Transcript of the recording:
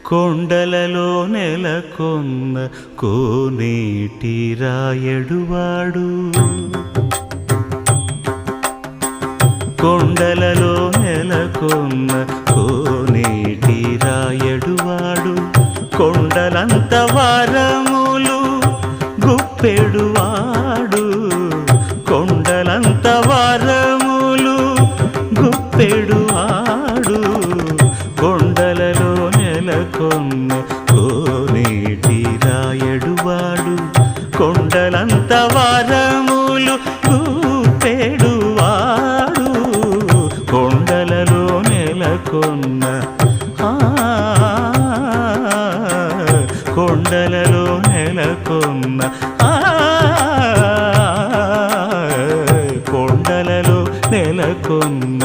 కొండలలో నెలకొన్న కోనేటి రాయడువాడు కొండలలో నెలకొన్న కోనేటి రాయడువాడు కొండలంత వారములు గుప్పెడువాడు కొండలంత వారములు గుప్పెడువాడు కొండలలో నెలకొన్న కోనేటి రాయడువాడు కొండలంత వారములు గుప్పెడువాడు కొండలలో నెలకొన్న కొండలలో నెలకొన్న కొండలలో నెలకొన్న